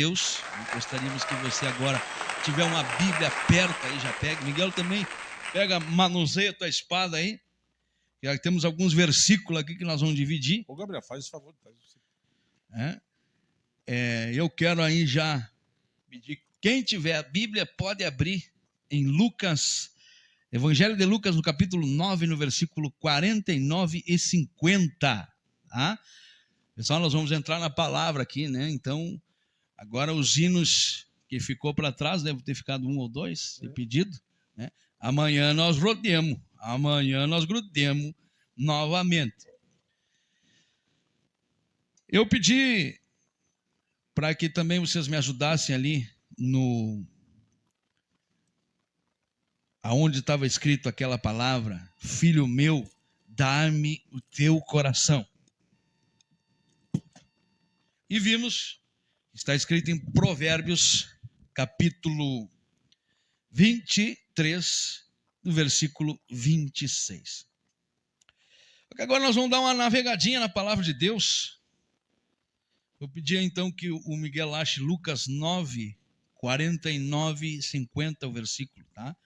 Deus, gostaríamos que você agora tiver uma Bíblia aberta aí, já pega. Miguel também pega, manuseia a tua espada aí. Já temos alguns versículos aqui que nós vamos dividir. Ô, Gabriel, faz o favor. Eu quero aí já pedir, quem tiver a Bíblia pode abrir em Lucas, Evangelho de Lucas, no capítulo 9, no versículo 49 e 50. Tá? Pessoal, nós vamos entrar na palavra aqui, né? Então, agora os hinos que ficou para trás, deve ter ficado um ou dois de pedido, né? Amanhã nós rodemos novamente. Eu pedi para que também vocês me ajudassem ali aonde estava escrito aquela palavra: filho meu, dá-me o teu coração. E vimos, está escrito em Provérbios, capítulo 23, no versículo 26. Agora nós vamos dar uma navegadinha na palavra de Deus. Eu pedi então que o Miguel ache Lucas 9, 49 e 50, o versículo, tá?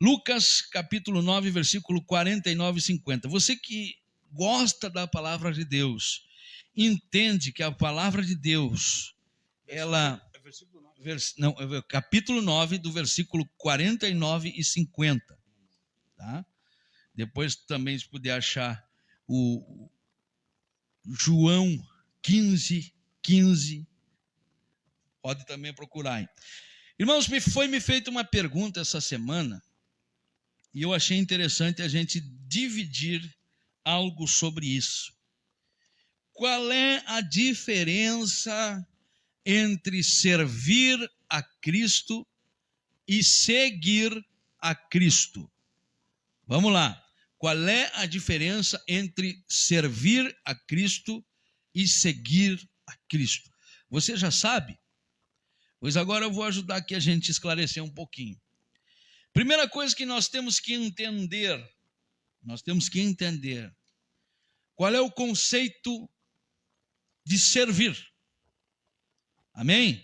Lucas, capítulo 9, versículo 49 e 50. Você que gosta da palavra de Deus, entende que a palavra de Deus, ela... capítulo 9, do versículo 49 e 50. Tá? Depois também, se puder achar o João 15, 15, pode também procurar. Irmãos, me feita uma pergunta essa semana, e eu achei interessante a gente dividir algo sobre isso. Qual é a diferença entre servir a Cristo e seguir a Cristo? Vamos lá. Qual é a diferença entre servir a Cristo e seguir a Cristo? Você já sabe? Pois agora eu vou ajudar aqui a gente a esclarecer um pouquinho. Primeira coisa que nós temos que entender, qual é o conceito de servir. Amém?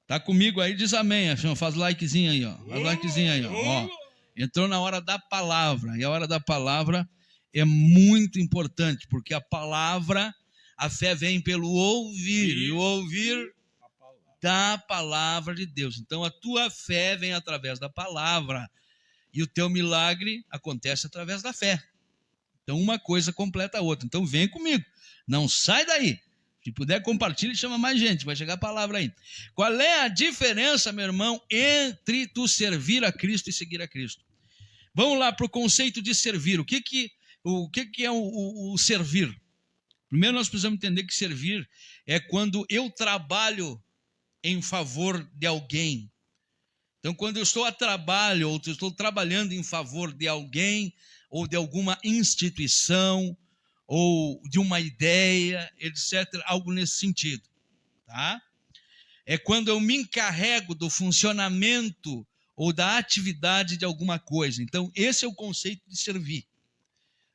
Tá comigo aí? Diz amém. Faz likezinho aí, ó. Faz likezinho aí, ó. Entrou na hora da palavra. E a hora da palavra é muito importante, porque a palavra, a fé vem pelo ouvir. E o ouvir da palavra de Deus. Então a tua fé vem através da palavra. E o teu milagre acontece através da fé. Então uma coisa completa a outra. Então vem comigo. Não sai daí. Se puder, compartilha e chama mais gente. Vai chegar a palavra aí. Qual é a diferença, meu irmão, entre tu servir a Cristo e seguir a Cristo? Vamos lá para o conceito de servir. O que é o servir? Primeiro nós precisamos entender que servir é quando eu trabalho em favor de alguém. Então, quando eu estou a trabalho, ou estou trabalhando em favor de alguém, ou de alguma instituição, ou de uma ideia, etc., algo nesse sentido, tá? É quando eu me encarrego do funcionamento ou da atividade de alguma coisa. Então, esse é o conceito de servir.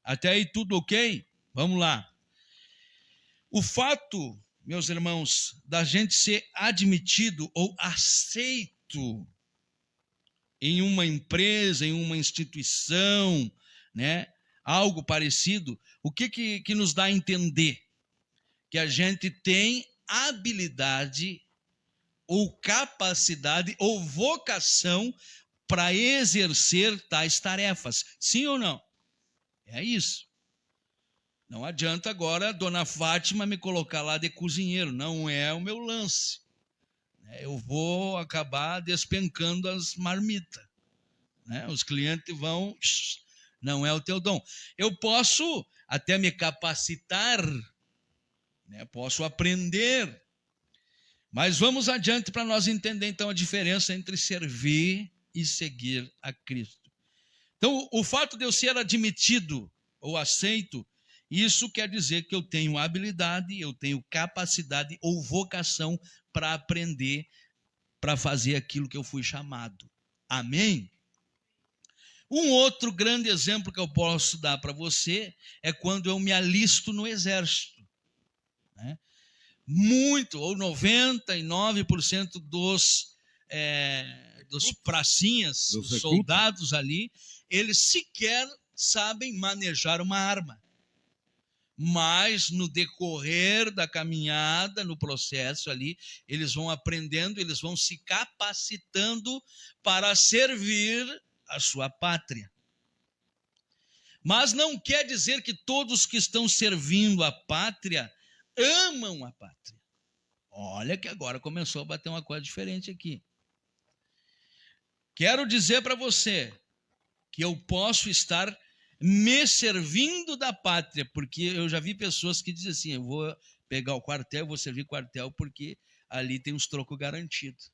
Até aí tudo ok? Vamos lá. O fato, meus irmãos, da gente ser admitido ou aceito em uma empresa, em uma instituição, né? Algo parecido, o que nos dá a entender? Que a gente tem habilidade ou capacidade ou vocação para exercer tais tarefas. Sim ou não? É isso. Não adianta agora a dona Fátima me colocar lá de cozinheiro. Não é o meu lance. Eu vou acabar despencando as marmitas. Os clientes vão... Não é o teu dom. Eu posso até me capacitar, posso aprender, mas vamos adiante para nós entender então a diferença entre servir e seguir a Cristo. Então, o fato de eu ser admitido ou aceito, isso quer dizer que eu tenho habilidade, eu tenho capacidade ou vocação para aprender, para fazer aquilo que eu fui chamado. Amém? Um outro grande exemplo que eu posso dar para você é quando eu me alisto no exército. muito, ou 99% dos pracinhas, dos soldados ali, eles sequer sabem manejar uma arma. Mas no decorrer da caminhada, no processo ali, eles vão aprendendo, eles vão se capacitando para servir a sua pátria. Mas não quer dizer que todos que estão servindo a pátria amam a pátria. Olha que agora começou a bater uma coisa diferente aqui. Quero dizer para você que eu posso estar me servindo da pátria, porque eu já vi pessoas que dizem assim, eu vou pegar o quartel, vou servir quartel porque ali tem uns trocos garantidos.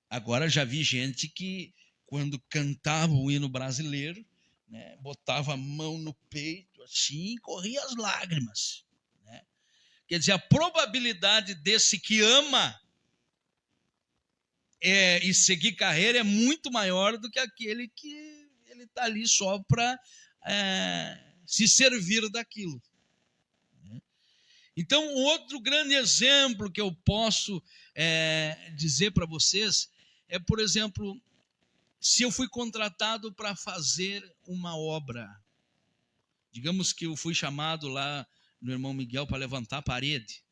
Agora já vi gente que, quando cantava o hino brasileiro, né, botava a mão no peito assim e corria as lágrimas. Né? Quer dizer, a probabilidade desse que ama e seguir carreira é muito maior do que aquele que ele está ali só para se servir daquilo. Então, outro grande exemplo que eu posso dizer para vocês é, por exemplo, se eu fui contratado para fazer uma obra, digamos que eu fui chamado lá no irmão Miguel para levantar a parede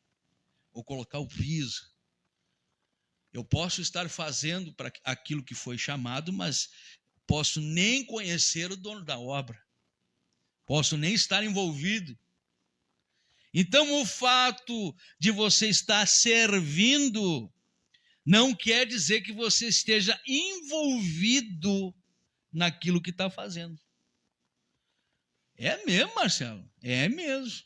ou colocar o piso. Eu posso estar fazendo para aquilo que foi chamado, mas posso nem conhecer o dono da obra. Posso nem estar envolvido. Então, o fato de você estar servindo não quer dizer que você esteja envolvido naquilo que está fazendo. É mesmo, Marcelo? É mesmo.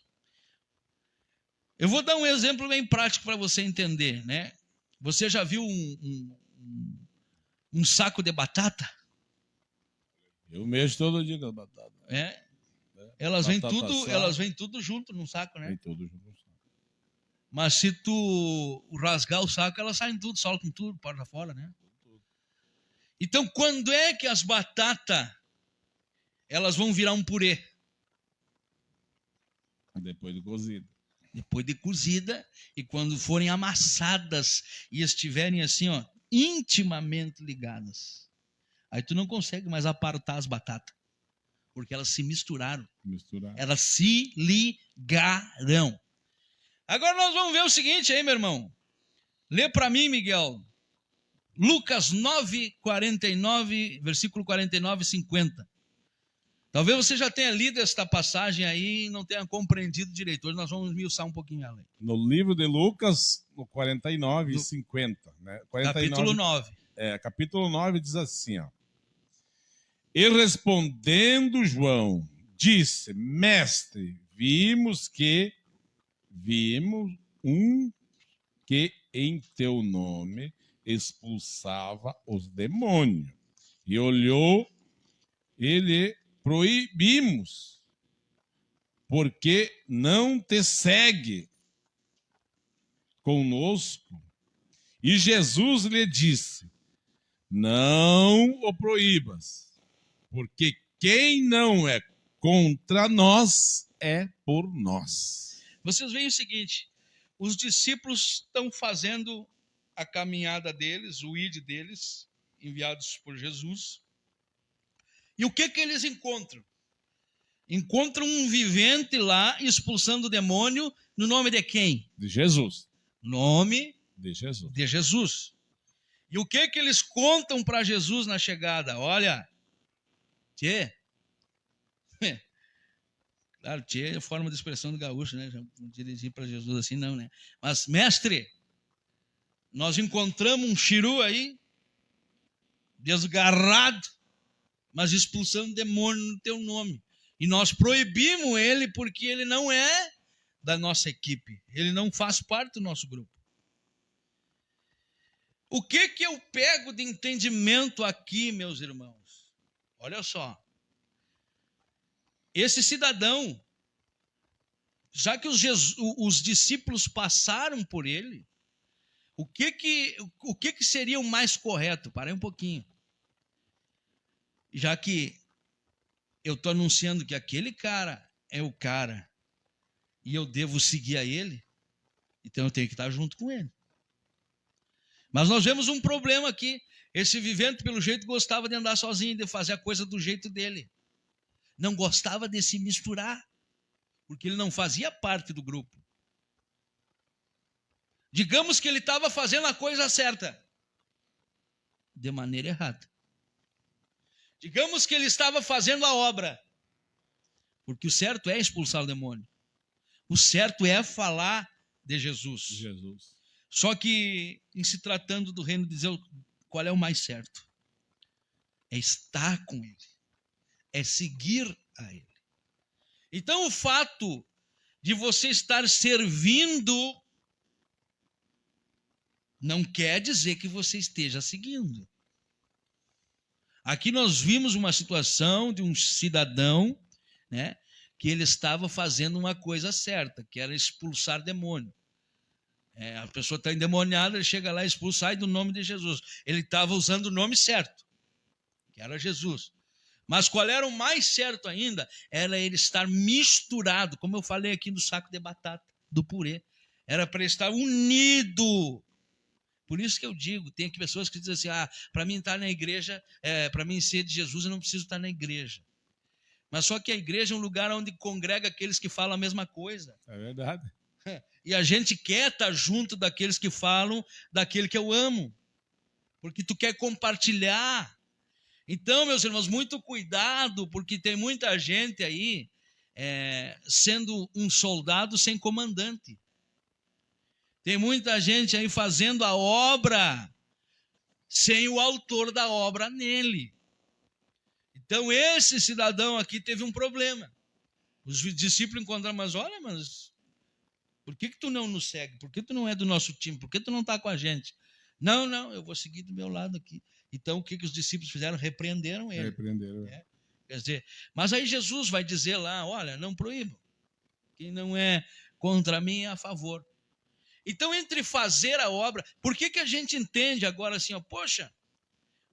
Eu vou dar um exemplo bem prático para você entender, né? Você já viu um saco de batata? Eu mexo todo dia com as batatas. Elas vêm tudo junto num saco, né? Vem tudo junto no saco. Mas se tu rasgar o saco, elas saem tudo, soltam tudo, para fora, né? Então, quando é que as batatas elas vão virar um purê? Depois de cozida. Depois de cozida, e quando forem amassadas e estiverem assim, ó, intimamente ligadas. Aí tu não consegue mais apartar as batatas, porque elas se misturaram. Elas se ligaram. Agora nós vamos ver o seguinte aí, meu irmão. Lê para mim, Miguel. Lucas 9, 49, versículo 49 e 50. Talvez você já tenha lido esta passagem aí e não tenha compreendido direito. Hoje nós vamos esmiuçar um pouquinho ela. No livro de Lucas, no 49 e 50. Né? 49, capítulo 9. Capítulo 9 diz assim, ó. E respondendo João, disse, mestre, vimos um que em teu nome expulsava os demônios. E olhou, ele proibimos, porque não te segue conosco. E Jesus lhe disse, não o proíbas, porque quem não é contra nós é por nós. Vocês veem o seguinte, os discípulos estão fazendo a caminhada deles, o id deles, enviados por Jesus. E o que eles encontram? Encontram um vivente lá expulsando o demônio no nome de quem? De Jesus. Nome de Jesus. De Jesus. E o que eles contam para Jesus na chegada? Olha, tchê. Claro, tchê é a forma de expressão do gaúcho, né? Já não dirigir para Jesus assim, não, né? Mas, mestre, nós encontramos um xiru aí, desgarrado, mas expulsando demônio no teu nome. E nós proibimos ele porque ele não é da nossa equipe. Ele não faz parte do nosso grupo. O que eu pego de entendimento aqui, meus irmãos? Olha só. Esse cidadão, já que os discípulos passaram por ele, o que seria o mais correto? Parei um pouquinho. Já que eu estou anunciando que aquele cara é o cara e eu devo seguir a ele, Então eu tenho que estar junto com ele. Mas nós vemos um problema aqui. Esse vivente, pelo jeito, gostava de andar sozinho, de fazer a coisa do jeito dele. Não gostava de se misturar, porque ele não fazia parte do grupo. Digamos que ele estava fazendo a coisa certa, de maneira errada. Digamos que ele estava fazendo a obra, porque o certo é expulsar o demônio. O certo é falar de Jesus. Só que, em se tratando do reino de Deus, qual é o mais certo? É estar com ele. É seguir a ele. Então, o fato de você estar servindo não quer dizer que você esteja seguindo. Aqui nós vimos uma situação de um cidadão, né, que ele estava fazendo uma coisa certa, que era expulsar demônio. A pessoa está endemoniada, ele chega lá e expulsa, sai do nome de Jesus. Ele estava usando o nome certo, que era Jesus. Mas qual era o mais certo ainda? Era ele estar misturado, como eu falei aqui no saco de batata, do purê. Era para ele estar unido. Por isso que eu digo, tem aqui pessoas que dizem assim, para mim estar na igreja, para mim ser de Jesus, eu não preciso estar na igreja. Mas só que a igreja é um lugar onde congrega aqueles que falam a mesma coisa. É verdade. E a gente quer estar junto daqueles que falam daquele que eu amo. Porque tu quer compartilhar. Então, meus irmãos, muito cuidado, porque tem muita gente aí sendo um soldado sem comandante. Tem muita gente aí fazendo a obra sem o autor da obra nele. Então, esse cidadão aqui teve um problema. Os discípulos encontraram, mas por que tu não nos segue? Por que tu não é do nosso time? Por que tu não está com a gente? Não, eu vou seguir do meu lado aqui. Então, o que os discípulos fizeram? Repreenderam ele. Quer dizer, mas aí Jesus vai dizer lá, olha, não proíbam. Quem não é contra mim é a favor. Então, entre fazer a obra, por que a gente entende agora assim, poxa,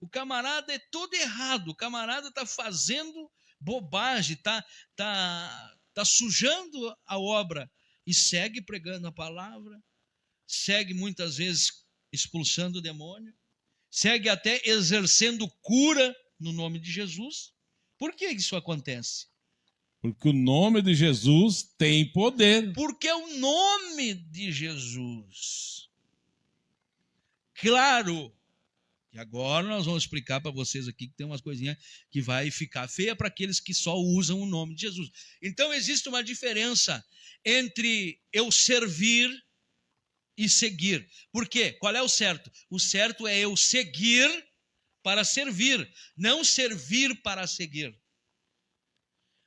o camarada é todo errado, o camarada está fazendo bobagem, tá sujando a obra e segue pregando a palavra, segue muitas vezes expulsando o demônio, segue até exercendo cura no nome de Jesus. Por que isso acontece? Porque o nome de Jesus tem poder. Porque é o nome de Jesus. Claro. E agora nós vamos explicar para vocês aqui que tem umas coisinhas que vai ficar feia para aqueles que só usam o nome de Jesus. Então existe uma diferença entre eu servir e seguir. Por quê? Qual é o certo? O certo é eu seguir para servir, não servir para seguir.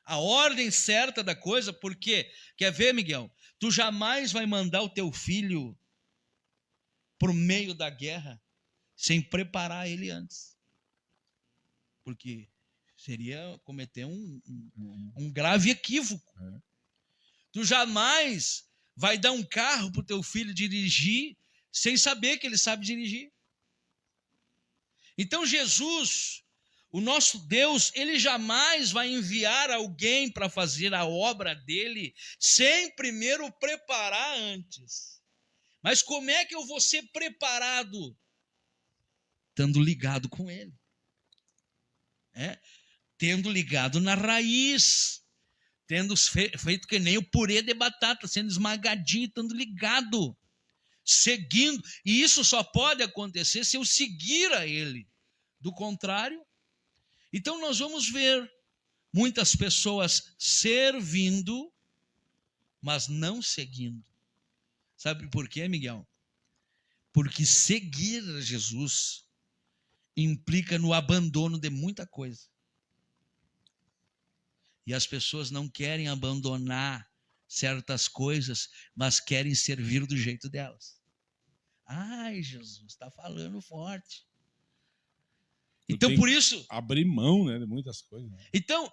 A ordem certa da coisa, porque, quer ver, Miguel? Tu jamais vai mandar o teu filho para o meio da guerra sem preparar ele antes. Porque seria cometer um grave equívoco. Tu jamais vai dar um carro para o teu filho dirigir sem saber que ele sabe dirigir. Então Jesus, o nosso Deus, ele jamais vai enviar alguém para fazer a obra dele sem primeiro preparar antes. Mas como é que eu vou ser preparado? Estando ligado com ele. Tendo ligado na raiz. Tendo feito que nem o purê de batata, sendo esmagadinho, estando ligado. Seguindo. E isso só pode acontecer se eu seguir a ele. Do contrário, então nós vamos ver muitas pessoas servindo, mas não seguindo. Sabe por quê, Miguel? Porque seguir a Jesus implica no abandono de muita coisa. E as pessoas não querem abandonar certas coisas, mas querem servir do jeito delas. Ai, Jesus, está falando forte. Então, por isso... abrir mão, né, de muitas coisas. Né? Então,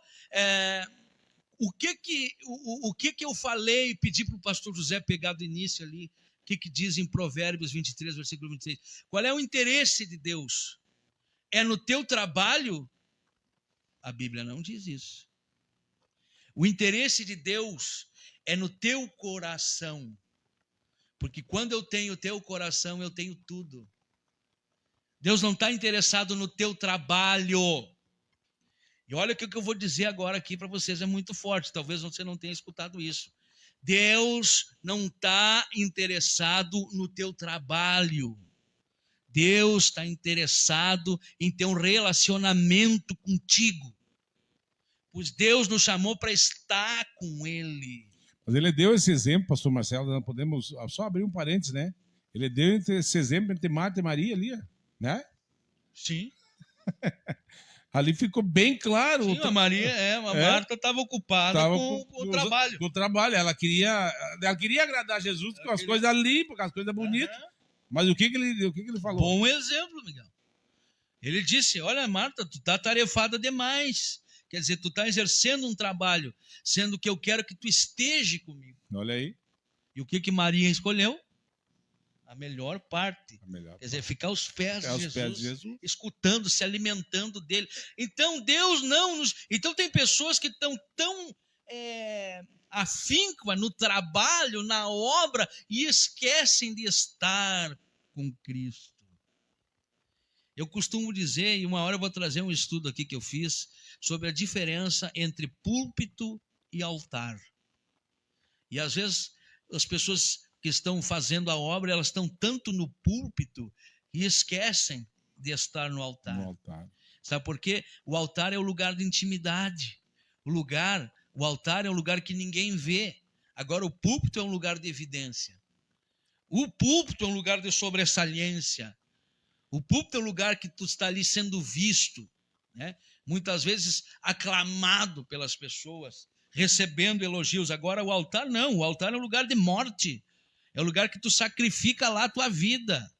o que eu falei e pedi para o pastor José pegar do início ali, o que diz em Provérbios 23, versículo 26? Qual é o interesse de Deus? É no teu trabalho? A Bíblia não diz isso. O interesse de Deus é no teu coração. Porque quando eu tenho o teu coração, eu tenho tudo. Deus não está interessado no teu trabalho. E olha o que eu vou dizer agora aqui para vocês, é muito forte. Talvez você não tenha escutado isso. Deus não está interessado no teu trabalho. Deus está interessado em ter um relacionamento contigo. Pois Deus nos chamou para estar com Ele. Mas ele deu esse exemplo, pastor Marcelo, nós podemos só abrir um parênteses, né? Ele deu esse exemplo entre Marta e Maria ali, né? Sim. Ali ficou bem claro. Sim, a Maria, a Marta estava ocupada com o trabalho. Com o trabalho. Ela queria agradar Jesus com as coisas limpas, com as coisas bonitas. Mas o que ele falou? Bom exemplo, Miguel. Ele disse, olha, Marta, tu está tarefada demais. Quer dizer, tu está exercendo um trabalho, sendo que eu quero que tu esteja comigo. Olha aí. E o que Maria escolheu? A melhor parte. Quer dizer, ficar aos pés de Jesus, escutando, se alimentando dele. Então, Deus não nos... Então, tem pessoas que estão tão afíncua no trabalho, na obra, e esquecem de estar com Cristo. Eu costumo dizer, e uma hora eu vou trazer um estudo aqui que eu fiz, sobre a diferença entre púlpito e altar. E às vezes as pessoas que estão fazendo a obra, elas estão tanto no púlpito e esquecem de estar no altar. Sabe por quê? O altar é o lugar de intimidade. O altar é um lugar que ninguém vê. Agora o púlpito é um lugar de evidência. O púlpito é um lugar de sobressalência. O púlpito é um lugar que tu está ali sendo visto, né? Muitas vezes aclamado pelas pessoas, recebendo elogios. Agora o altar não, o altar é um lugar de morte. É o lugar que tu sacrifica lá a tua vida.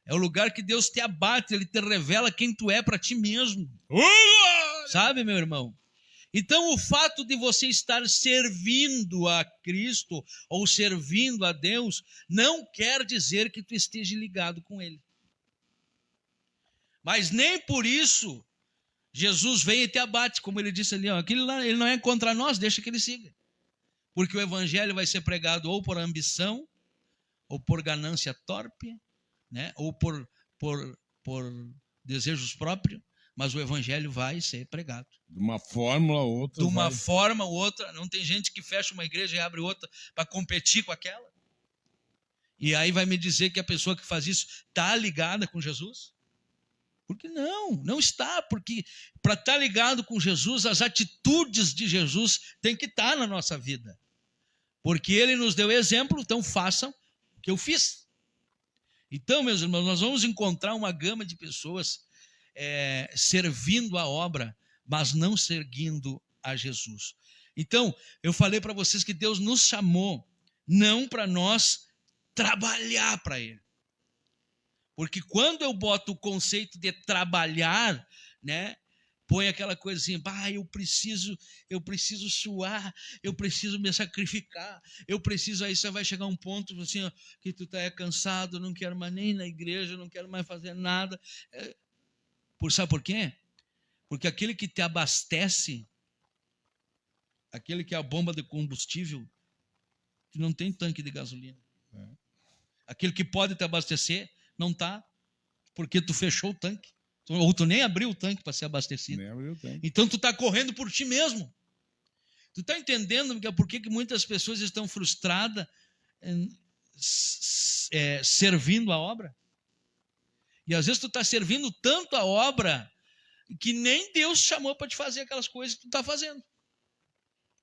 É o lugar que Deus te abate, Ele te revela quem tu é para ti mesmo. Sabe, meu irmão? Então, o fato de você estar servindo a Cristo ou servindo a Deus não quer dizer que tu esteja ligado com Ele. Mas nem por isso Jesus vem e te abate, como ele disse ali, ó, aquele lá, ele não é contra nós, deixa que ele siga. Porque o evangelho vai ser pregado ou por ambição, ou por ganância torpe, né? Ou por desejos próprios, mas o evangelho vai ser pregado. De uma forma ou outra. De uma forma ou outra. Não tem gente que fecha uma igreja e abre outra para competir com aquela. E aí vai me dizer que a pessoa que faz isso está ligada com Jesus? Porque não está. Porque para estar ligado com Jesus, as atitudes de Jesus têm que estar na nossa vida. Porque Ele nos deu exemplo, então façam o que eu fiz. Então, meus irmãos, nós vamos encontrar uma gama de pessoas servindo a obra, mas não seguindo a Jesus. Então, eu falei para vocês que Deus nos chamou não para nós trabalhar para Ele. Porque quando eu boto o conceito de trabalhar, né, põe aquela coisa assim, eu preciso suar, eu preciso me sacrificar, aí você vai chegar a um ponto assim, ó, que tu está cansado, não quero mais nem ir na igreja, não quero mais fazer nada. Sabe por quê? Porque aquele que te abastece, aquele que é a bomba de combustível, que não tem tanque de gasolina. Aquele que pode te abastecer, não está, porque tu fechou o tanque. Ou tu nem abriu o tanque para ser abastecido. Então tu está correndo por ti mesmo. Tu está entendendo por que muitas pessoas estão frustradas servindo a obra? E às vezes tu está servindo tanto a obra que nem Deus chamou para te fazer aquelas coisas que tu está fazendo.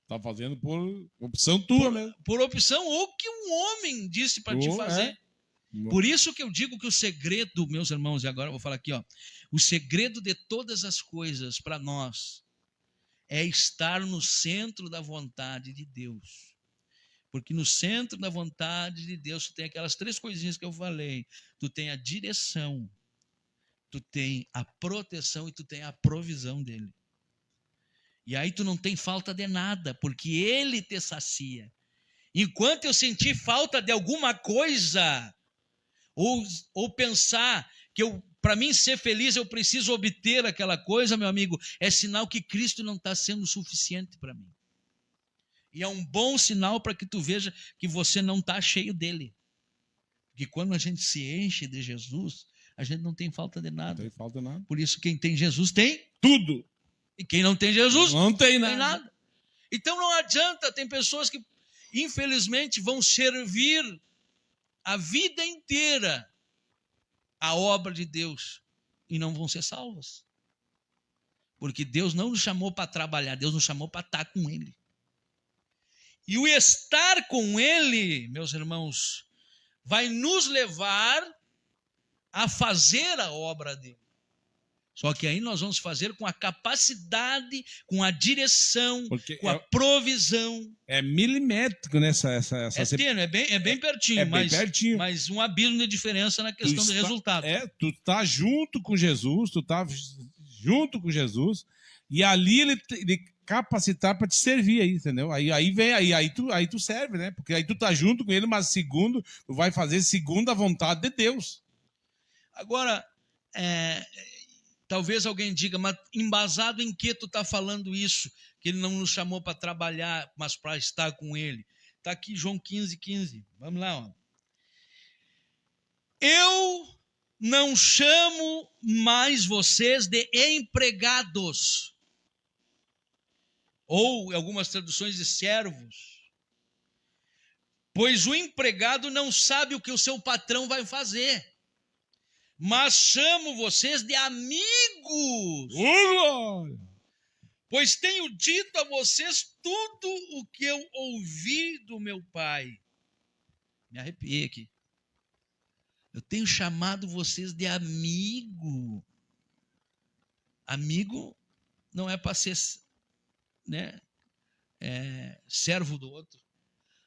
Está fazendo por opção tua mesmo. Por opção ou que um homem disse para te fazer. Por isso que eu digo que o segredo, meus irmãos, e agora eu vou falar aqui, ó, o segredo de todas as coisas para nós é estar no centro da vontade de Deus. Porque no centro da vontade de Deus tu tem aquelas três coisinhas que eu falei. Tu tem a direção, tu tem a proteção e tu tem a provisão dele. E aí tu não tem falta de nada, porque ele te sacia. Enquanto eu sentir falta de alguma coisa, ou pensar que para mim ser feliz eu preciso obter aquela coisa, meu amigo, é sinal que Cristo não está sendo suficiente para mim. E é um bom sinal para que tu veja que você não está cheio dele. Porque quando a gente se enche de Jesus, a gente não tem falta de Não nada. tem falta nada. Por isso, quem tem Jesus tem, Tudo. e quem não tem Jesus Não tem não tem nada. nada. Então não adianta, tem pessoas que, infelizmente, vão servir a vida inteira a obra de Deus e não vão ser salvas. Porque Deus não nos chamou para trabalhar, Deus nos chamou para estar com Ele. E o estar com Ele, meus irmãos, vai nos levar a fazer a obra dele. Só que aí nós vamos fazer com a capacidade, com a direção, Porque com a provisão. é milimétrico nessa É tênue, é bem pertinho, é bem pertinho. mas um abismo de diferença na questão do resultado. Tu tá junto com Jesus, e ali ele capacitar para te servir aí, entendeu? Aí tu serve, né? Porque aí tu tá junto com ele, mas segundo, tu vai fazer segundo a vontade de Deus. Agora, talvez alguém diga, mas embasado em que tu tá falando isso? Que ele não nos chamou para trabalhar, mas para estar com ele. Está aqui João 15:15. Vamos lá, ó. Eu não chamo mais vocês de empregados, ou em algumas traduções de servos, pois o empregado não sabe o que o seu patrão vai fazer, mas chamo vocês de amigos, pois tenho dito a vocês tudo o que eu ouvi do meu Pai. Me arrepiei aqui. Eu tenho chamado vocês de amigo. Amigo não é para ser, né, servo do outro.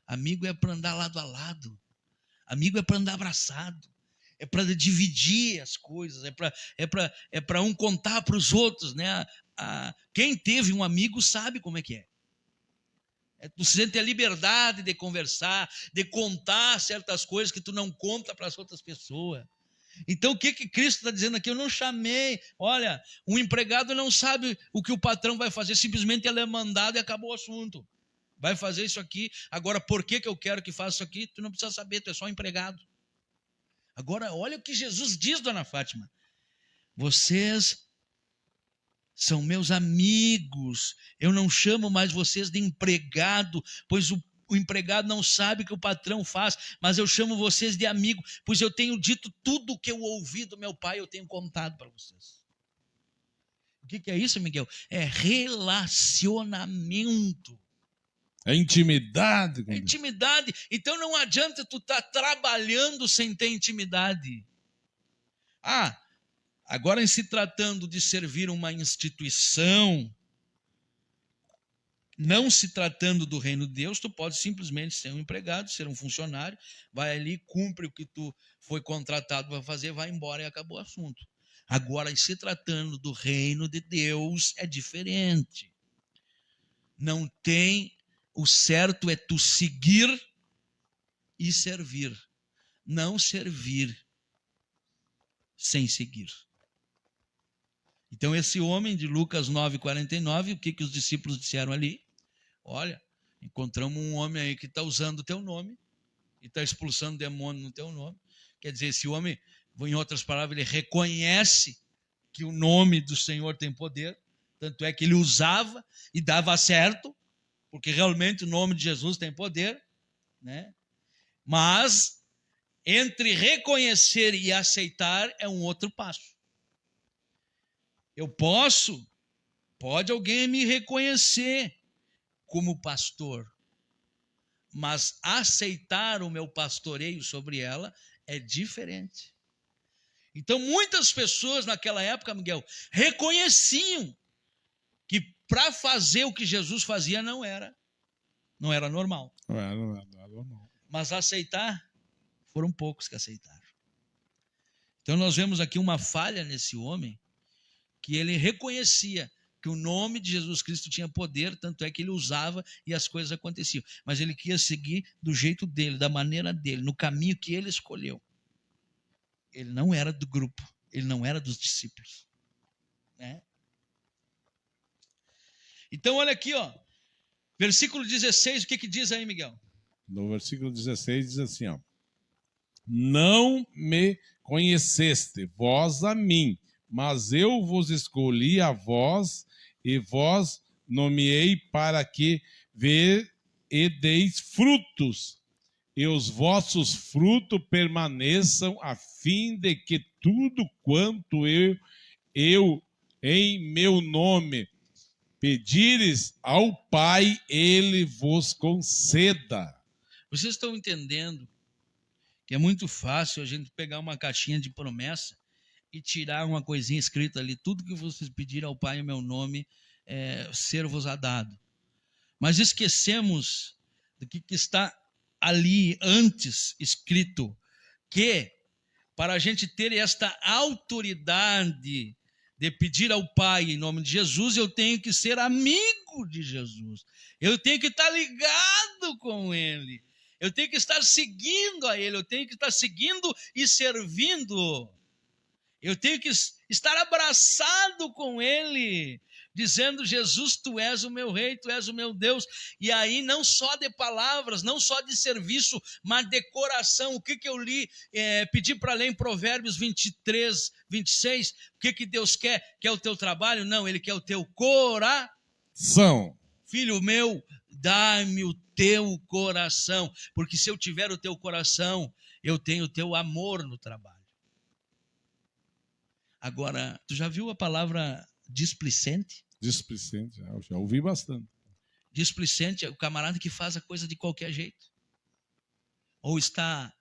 Amigo é para andar lado a lado. Amigo é para andar abraçado. É para dividir as coisas. É para um contar para os outros, né? Quem teve um amigo sabe como é que é. Tu sente a liberdade de conversar, de contar certas coisas que tu não conta para as outras pessoas. Então, o que Cristo está dizendo aqui? Eu não chamei. Olha, um empregado não sabe o que o patrão vai fazer, simplesmente ele é mandado e acabou o assunto. Vai fazer isso aqui. Agora, por que eu quero que faça isso aqui? Tu não precisa saber, tu é só um empregado. Agora, olha o que Jesus diz, dona Fátima. Vocês são meus amigos, eu não chamo mais vocês de empregado, pois o empregado não sabe o que o patrão faz, mas eu chamo vocês de amigo, pois eu tenho dito tudo o que eu ouvi do meu Pai, eu tenho contado para vocês. O que é isso, Miguel? É relacionamento. É intimidade. É intimidade. Então não adianta tu estar trabalhando sem ter intimidade. Agora, em se tratando de servir uma instituição, não se tratando do reino de Deus, tu pode simplesmente ser um empregado, ser um funcionário, vai ali, cumpre o que tu foi contratado para fazer, vai embora e acabou o assunto. Agora, em se tratando do reino de Deus, é diferente. Não tem, o certo é tu seguir e servir, não servir sem seguir. Então, esse homem de Lucas 9:49, o que os discípulos disseram ali? Olha, encontramos um homem aí que está usando o teu nome e está expulsando demônio no teu nome. Quer dizer, esse homem, em outras palavras, ele reconhece que o nome do Senhor tem poder, tanto é que ele usava e dava certo, porque realmente o nome de Jesus tem poder, né? Mas entre reconhecer e aceitar é um outro passo. Pode alguém me reconhecer como pastor, mas aceitar o meu pastoreio sobre ela é diferente. Então, muitas pessoas naquela época, Miguel, reconheciam que para fazer o que Jesus fazia não era normal. Não era normal. Mas aceitar, foram poucos que aceitaram. Então, nós vemos aqui uma falha nesse homem, que ele reconhecia que o nome de Jesus Cristo tinha poder, tanto é que ele usava e as coisas aconteciam. Mas ele queria seguir do jeito dele, da maneira dele, no caminho que ele escolheu. Ele não era do grupo, ele não era dos discípulos, né? Então, olha aqui, ó, versículo 16, o que diz aí, Miguel? No versículo 16 diz assim, ó: não me conheceste, vós a mim, mas eu vos escolhi a vós, e vós nomeei para que e deis frutos, e os vossos frutos permaneçam, a fim de que tudo quanto eu em meu nome pedires ao Pai, ele vos conceda. Vocês estão entendendo que é muito fácil a gente pegar uma caixinha de promessa e tirar uma coisinha escrita ali, tudo que vocês pedirem ao Pai em meu nome, ser-vos-á dado. Mas esquecemos do que está ali antes escrito, que para a gente ter esta autoridade de pedir ao Pai em nome de Jesus, eu tenho que ser amigo de Jesus. Eu tenho que estar ligado com Ele. Eu tenho que estar seguindo a Ele. Eu tenho que estar seguindo e servindo. Eu tenho que estar abraçado com Ele, dizendo: Jesus, Tu és o meu Rei, Tu és o meu Deus. E aí não só de palavras, não só de serviço, mas de coração. O que eu li, pedi para ler em Provérbios 23, 26, o que Deus quer? Quer o teu trabalho? Não, Ele quer o teu coração. Filho meu, dá-me o teu coração, porque se eu tiver o teu coração, eu tenho o teu amor no trabalho. Agora, tu já viu a palavra displicente? Displicente, eu já ouvi bastante. Displicente é o camarada que faz a coisa de qualquer jeito. Ou está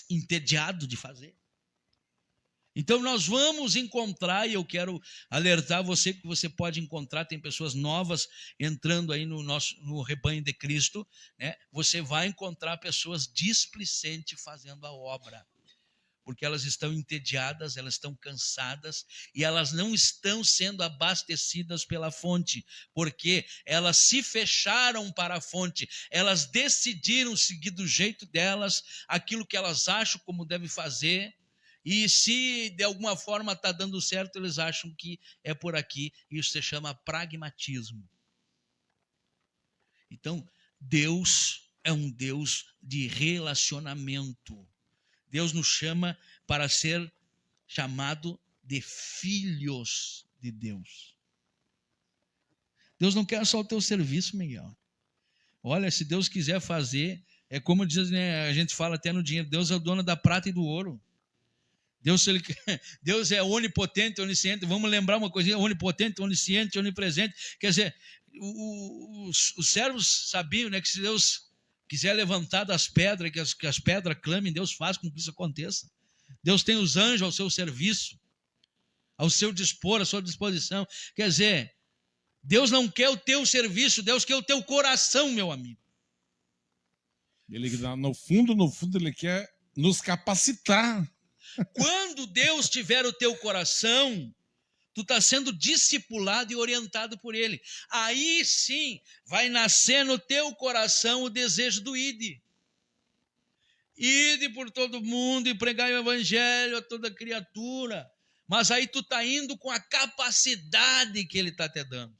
entediado de fazer. Então nós vamos encontrar, e eu quero alertar você que você pode encontrar, tem pessoas novas entrando aí no rebanho de Cristo, né? Você vai encontrar pessoas displicentes fazendo a obra. Porque elas estão entediadas, elas estão cansadas e elas não estão sendo abastecidas pela fonte, porque elas se fecharam para a fonte, elas decidiram seguir do jeito delas, aquilo que elas acham como deve fazer, e se de alguma forma está dando certo, eles acham que é por aqui, isso se chama pragmatismo. Então, Deus é um Deus de relacionamento. Deus nos chama para ser chamado de filhos de Deus. Deus não quer só o teu serviço, Miguel. Olha, se Deus quiser fazer, é como diz, né, a gente fala até no dinheiro, Deus é o dono da prata e do ouro. Deus é onipotente, onisciente. Vamos lembrar uma coisinha: onipotente, onisciente, onipresente. Quer dizer, os servos sabiam, né, que se Deus quiser levantar das pedras, que as pedras clamem, Deus faz com que isso aconteça. Deus tem os anjos ao seu serviço, ao seu dispor, à sua disposição. Quer dizer, Deus não quer o teu serviço, Deus quer o teu coração, meu amigo. Ele, no fundo, Ele quer nos capacitar. Quando Deus tiver o teu coração, tu está sendo discipulado e orientado por Ele. Aí sim vai nascer no teu coração o desejo do ide. Ide por todo mundo e pregai o evangelho a toda criatura. Mas aí tu está indo com a capacidade que Ele está te dando.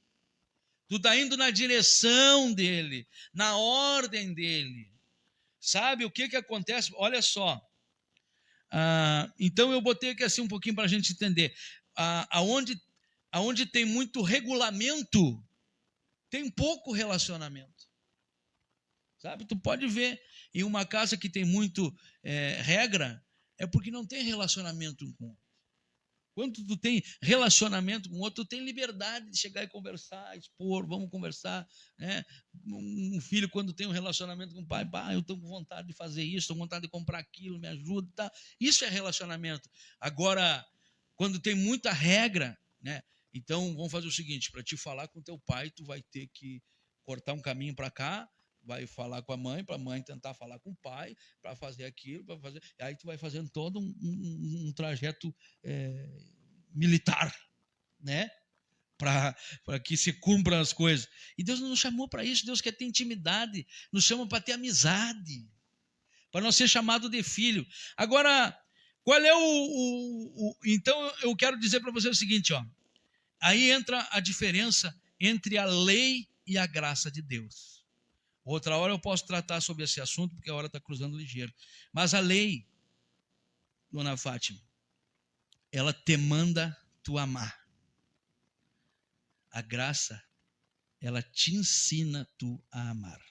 Tu está indo na direção dEle, na ordem dEle. Sabe o que acontece? Olha só. Então eu botei aqui assim um pouquinho para a gente entender. Aonde tem muito regulamento, tem pouco relacionamento. Sabe? Tu pode ver em uma casa que tem muito regra, é porque não tem relacionamento com o outro. Quando tu tem relacionamento com o outro, tu tem liberdade de chegar e conversar, expor, vamos conversar, né? Um filho, quando tem um relacionamento com o pai, eu estou com vontade de fazer isso, estou com vontade de comprar aquilo, me ajuda, tá? Isso é relacionamento. Agora, quando tem muita regra, né? Então vamos fazer o seguinte: para te falar com teu pai, tu vai ter que cortar um caminho para cá, vai falar com a mãe, para a mãe tentar falar com o pai, para fazer aquilo, para fazer. Aí tu vai fazendo todo um trajeto militar, né? Para que se cumpram as coisas. E Deus não nos chamou para isso. Deus quer ter intimidade, nos chama para ter amizade, para não ser chamado de filho. Agora, qual é então eu quero dizer para você o seguinte, ó. Aí entra a diferença entre a lei e a graça de Deus. Outra hora eu posso tratar sobre esse assunto, porque a hora está cruzando ligeiro. Mas a lei dona Fátima, ela te manda tu amar. A graça, ela te ensina tu a amar.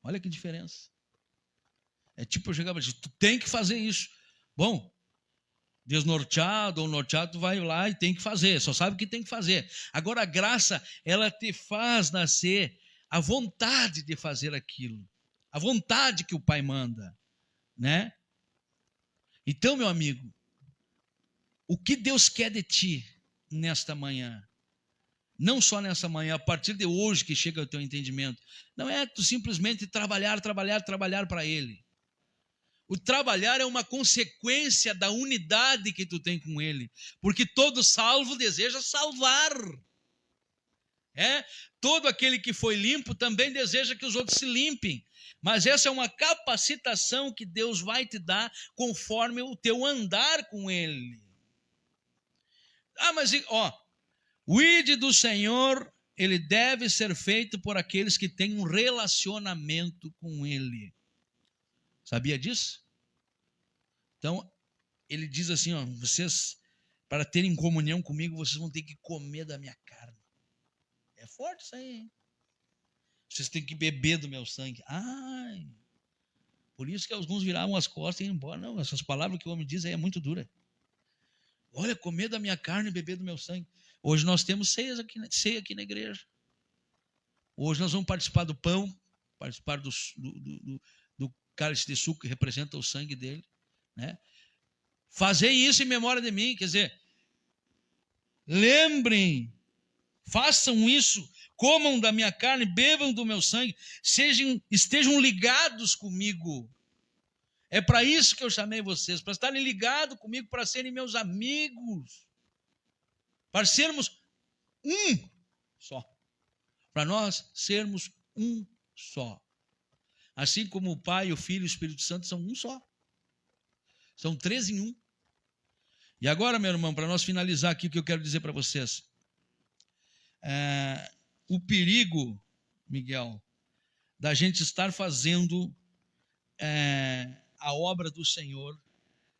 Olha que diferença. É tipo eu chegar para dizer, tu tem que fazer isso. Bom, desnorteado ou norteado, tu vai lá e tem que fazer, só sabe o que tem que fazer. Agora a graça, ela te faz nascer a vontade de fazer aquilo, a vontade que o Pai manda, né? Então, meu amigo, o que Deus quer de ti nesta manhã? Não só nessa manhã, a partir de hoje que chega o teu entendimento, não é tu simplesmente trabalhar para Ele. O trabalhar é uma consequência da unidade que tu tem com Ele, porque todo salvo deseja salvar. Todo aquele que foi limpo também deseja que os outros se limpem. Mas essa é uma capacitação que Deus vai te dar conforme o teu andar com Ele. Mas o ID do Senhor, ele deve ser feito por aqueles que têm um relacionamento com Ele. Sabia disso? Então, ele diz assim, vocês, para terem comunhão comigo, vocês vão ter que comer da minha carne. É forte isso aí, hein? Vocês têm que beber do meu sangue. Por isso que alguns viravam as costas e iam embora. Não, essas palavras que o homem diz aí é muito dura. Olha, comer da minha carne e beber do meu sangue. Hoje nós temos ceia aqui na igreja. Hoje nós vamos participar do pão, participar do cálice de suco que representa o sangue dele, né? Fazei isso em memória de mim, quer dizer, lembrem, façam isso, comam da minha carne, bebam do meu sangue, estejam ligados comigo. É para isso que eu chamei vocês, para estarem ligados comigo, para serem meus amigos, para sermos um só, para nós sermos um só. Assim como o Pai, o Filho e o Espírito Santo são um só. São 3 em 1. E agora, meu irmão, para nós finalizar aqui o que eu quero dizer para vocês. O perigo, Miguel, da gente estar fazendo a obra do Senhor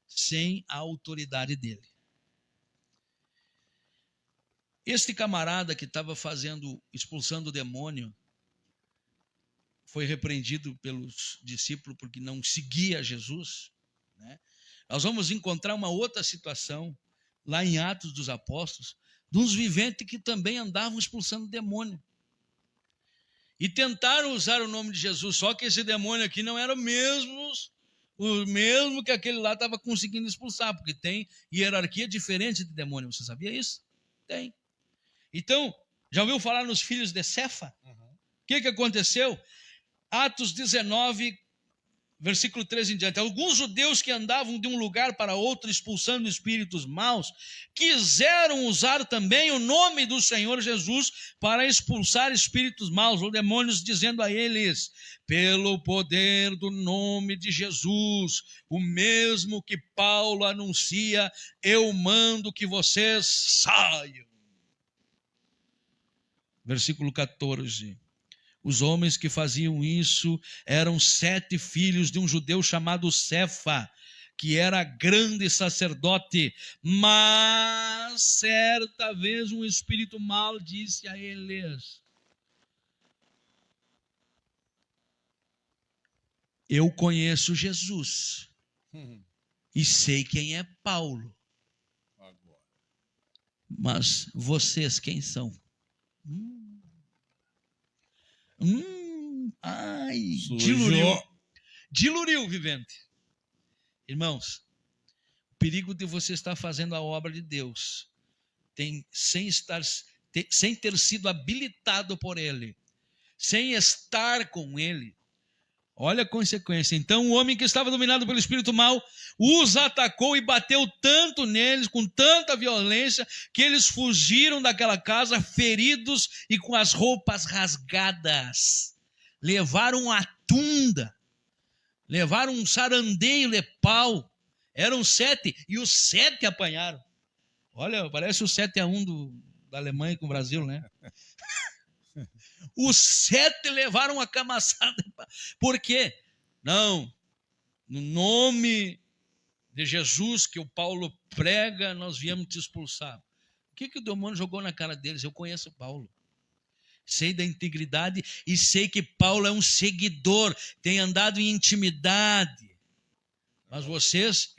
sem a autoridade dele. Este camarada que estava expulsando o demônio, foi repreendido pelos discípulos porque não seguia Jesus, né? Nós vamos encontrar uma outra situação lá em Atos dos Apóstolos, de uns viventes que também andavam expulsando demônio. E tentaram usar o nome de Jesus, só que esse demônio aqui não era o mesmo que aquele lá estava conseguindo expulsar, porque tem hierarquia diferente de demônio. Você sabia isso? Tem. Então, já ouviu falar nos filhos de Cefa? O que aconteceu? Atos 19, versículo 13 em diante. Alguns judeus que andavam de um lugar para outro expulsando espíritos maus, quiseram usar também o nome do Senhor Jesus para expulsar espíritos maus ou demônios, dizendo a eles: pelo poder do nome de Jesus, o mesmo que Paulo anuncia, eu mando que vocês saiam. Versículo 14. Os homens que faziam isso eram 7 filhos de um judeu chamado Cefa, que era grande sacerdote. Mas certa vez um espírito mau disse a eles: eu conheço Jesus e sei quem é Paulo. Mas vocês quem são? Diluriu, vivente. Irmãos, o perigo de você estar fazendo a obra de Deus sem ter sido habilitado por Ele, sem estar com Ele. Olha a consequência. Então o homem que estava dominado pelo espírito mau os atacou e bateu tanto neles, com tanta violência, que eles fugiram daquela casa feridos e com as roupas rasgadas. Levaram a tunda, levaram um sarandeio de pau. Eram 7 e os 7 apanharam. Olha, parece o 7-1 da Alemanha com o Brasil, né? Os 7 levaram a camaçada. Por quê? Não, no nome de Jesus que o Paulo prega, nós viemos te expulsar. O que o demônio jogou na cara deles? Eu conheço Paulo. Sei da integridade e sei que Paulo é um seguidor, tem andado em intimidade. Mas vocês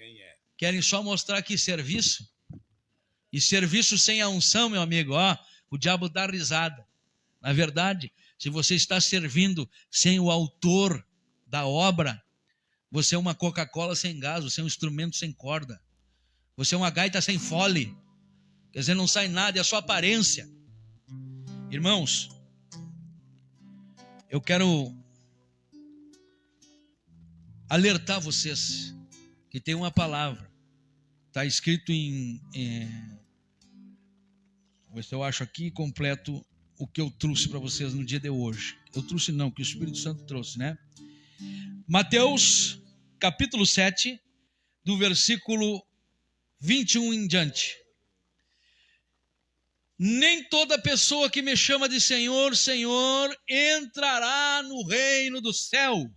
querem só mostrar aqui serviço? E serviço sem a unção, meu amigo, ó, o diabo dá risada. Na verdade, se você está servindo sem o autor da obra, você é uma Coca-Cola sem gás, você é um instrumento sem corda. Você é uma gaita sem fole. Quer dizer, não sai nada, é só aparência. Irmãos, eu quero alertar vocês que tem uma palavra. Está escrito vou ver se eu acho aqui completo o que eu trouxe para vocês no dia de hoje. Eu trouxe não, que o Espírito Santo trouxe, né? Mateus, capítulo 7, do versículo 21 em diante. Nem toda pessoa que me chama de Senhor, Senhor, entrará no reino do céu,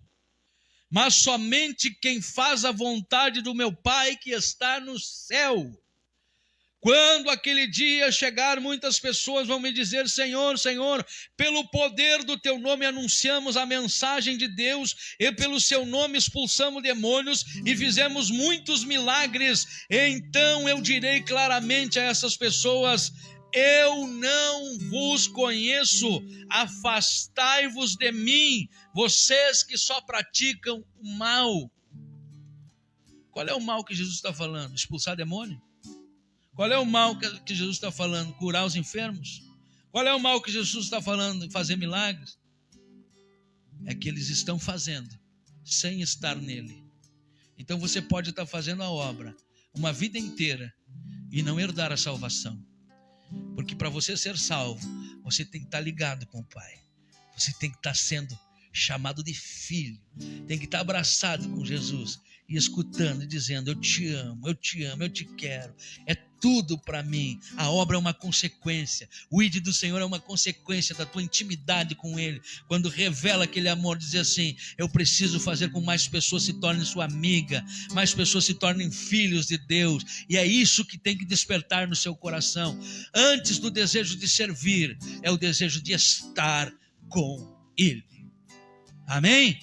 mas somente quem faz a vontade do meu Pai que está no céu. Quando aquele dia chegar, muitas pessoas vão me dizer: Senhor, Senhor, pelo poder do teu nome anunciamos a mensagem de Deus, e pelo seu nome expulsamos demônios e fizemos muitos milagres. Então eu direi claramente a essas pessoas: eu não vos conheço, afastai-vos de mim, vocês que só praticam o mal. Qual é o mal que Jesus está falando? Expulsar demônio? Qual é o mal que Jesus está falando? Curar os enfermos? Qual é o mal que Jesus está falando? Fazer milagres? É que eles estão fazendo sem estar nele. Então você pode estar fazendo a obra uma vida inteira e não herdar a salvação. Porque para você ser salvo, você tem que estar ligado com o Pai. Você tem que estar sendo chamado de filho. Tem que estar abraçado com Jesus e escutando e dizendo: eu te amo, eu te amo, eu te quero. É tudo para mim. A obra é uma consequência. O ID do Senhor é uma consequência da tua intimidade com Ele. Quando revela aquele amor, diz assim: eu preciso fazer com que mais pessoas se tornem sua amiga, mais pessoas se tornem filhos de Deus. E é isso que tem que despertar no seu coração. Antes do desejo de servir, é o desejo de estar com Ele. Amém?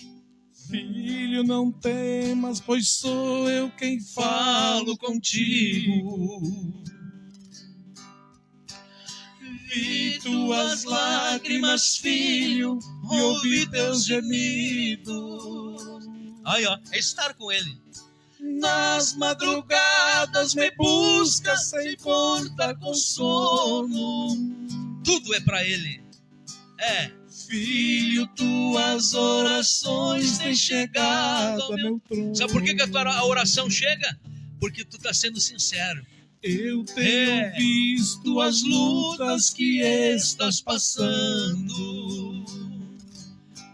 Filho, não temas, pois sou eu quem falo contigo. Vi tuas lágrimas, filho, e ouvi teus gemidos. Aí, ó, é estar com Ele. Nas madrugadas me buscas sem conta com sono. Tudo é para Ele. É. Filho, tuas orações têm chegado ao meu trono. Sabe por que a tua oração chega? Porque tu está sendo sincero. Eu tenho visto as lutas que estás passando.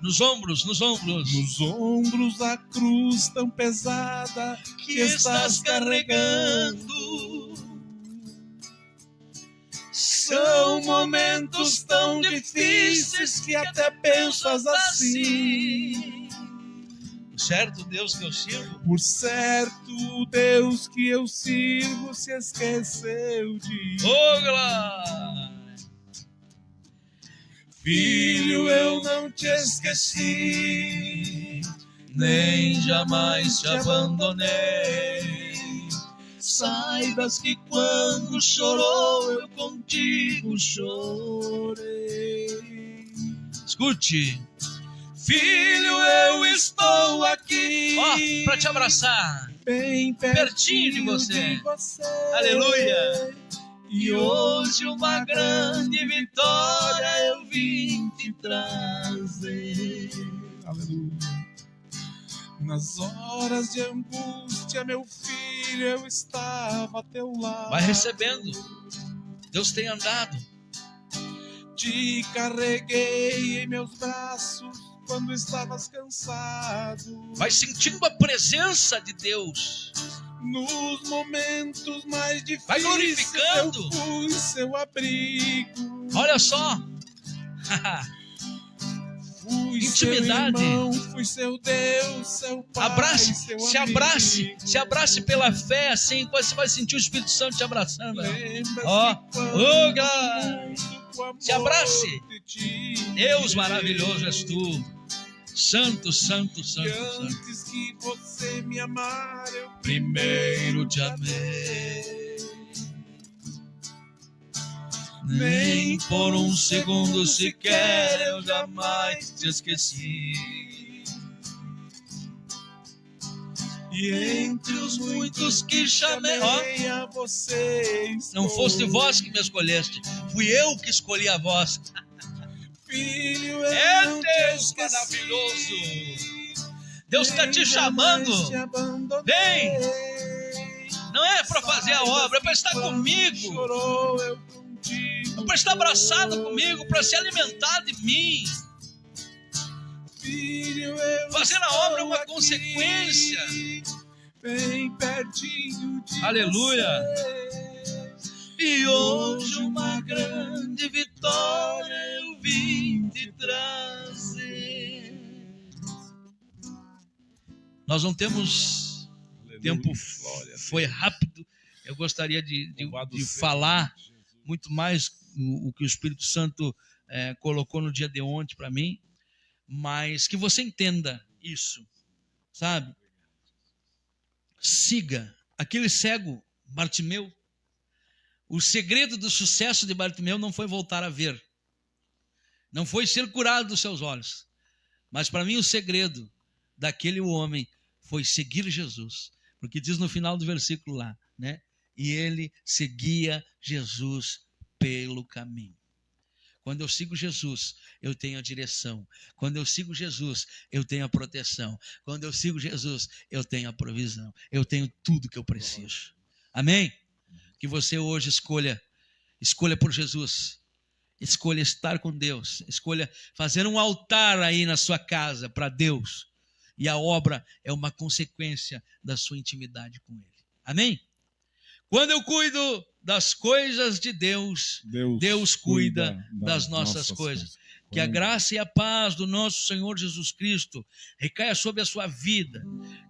Nos ombros. Nos ombros a cruz tão pesada que estás carregando. São momentos tão difíceis que até pensas assim. Por certo, Deus que eu sirvo. Por certo, o Deus que eu sirvo se esqueceu de Oh, glória! Filho, eu não te esqueci, nem jamais te abandonei. Saibas que quando chorou, eu contigo chorei. Escute. Filho, eu estou aqui. Ó, para te abraçar. Bem pertinho de você. Aleluia. E hoje uma grande vitória eu vim te trazer. Aleluia. Nas horas de angústia, meu filho, eu estava a teu lado. Vai recebendo. Deus tem andado. Te carreguei em meus braços quando estavas cansado. Vai sentindo a presença de Deus. Nos momentos mais difíceis, vai glorificando. Eu fui seu abrigo. Olha só. Intimidade. Seu irmão, fui seu Deus, seu Pai, Abrace, seu se amigo. abrace pela fé, assim, você vai sentir o Espírito Santo te abraçando. Lembra-se Ó, quando God. com amor Se abrace. te Deus maravilhoso és tu. Santo, santo, E santo, santo. antes que você me amar, eu Primeiro te amei. Nem por um segundo sequer eu jamais te esqueci. E entre os Muitos que chamei, ó, a você, não foste vós que me escolheste, fui eu que escolhi a vós. filho, eu É não te Deus esqueci. maravilhoso. Deus está te Nem chamando. jamais te abandonei. Vem. Não é para fazer a obra, é para estar Quando comigo. chorou, eu contigo É para estar abraçado comigo, para se alimentar de mim. Filho, eu Fazer a obra é uma estou consequência. aqui, bem pertinho de Aleluia. você. E hoje uma grande vitória eu vim te trazer. Nós não temos tempo, foi rápido. Eu gostaria de falar muito mais o que o Espírito Santo colocou no dia de ontem para mim, mas que você entenda isso, sabe? Siga aquele cego Bartimeu. O segredo do sucesso de Bartimeu não foi voltar a ver, não foi ser curado dos seus olhos, mas para mim o segredo daquele homem foi seguir Jesus, porque diz no final do versículo lá, né? E ele seguia Jesus pelo caminho. Quando eu sigo Jesus, eu tenho a direção. Quando eu sigo Jesus, eu tenho a proteção. Quando eu sigo Jesus, eu tenho a provisão. Eu tenho tudo que eu preciso. Amém? Que você hoje escolha por Jesus. Escolha estar com Deus. Escolha fazer um altar aí na sua casa para Deus. E a obra é uma consequência da sua intimidade com Ele. Amém? Quando eu cuido das coisas de Deus, Deus cuida das nossas coisas. Que a graça e a paz do nosso Senhor Jesus Cristo recaia sobre a sua vida.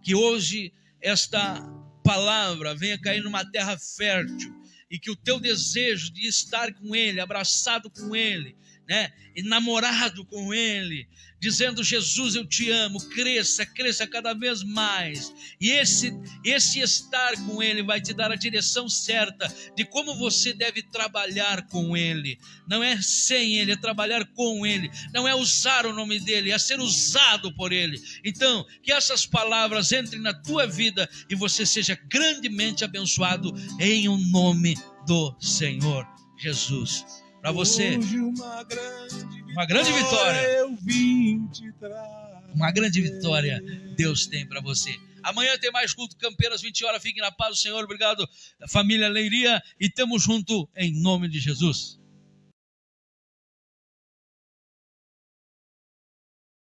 Que hoje esta palavra venha cair numa terra fértil. E que o teu desejo de estar com Ele, abraçado com Ele, né, enamorado com Ele, dizendo: Jesus, eu te amo, cresça cada vez mais. E esse estar com Ele vai te dar a direção certa de como você deve trabalhar com Ele. Não é sem Ele, é trabalhar com Ele. Não é usar o nome dEle, é ser usado por Ele. Então, que essas palavras entrem na tua vida e você seja grandemente abençoado em o nome do Senhor Jesus. Para você, uma grande vitória. Eu vim te trazer. Uma grande vitória Deus tem para você. Amanhã tem mais culto Campeiras, 20 horas. Fiquem na paz do Senhor. Obrigado, família Leiria. E tamo junto em nome de Jesus.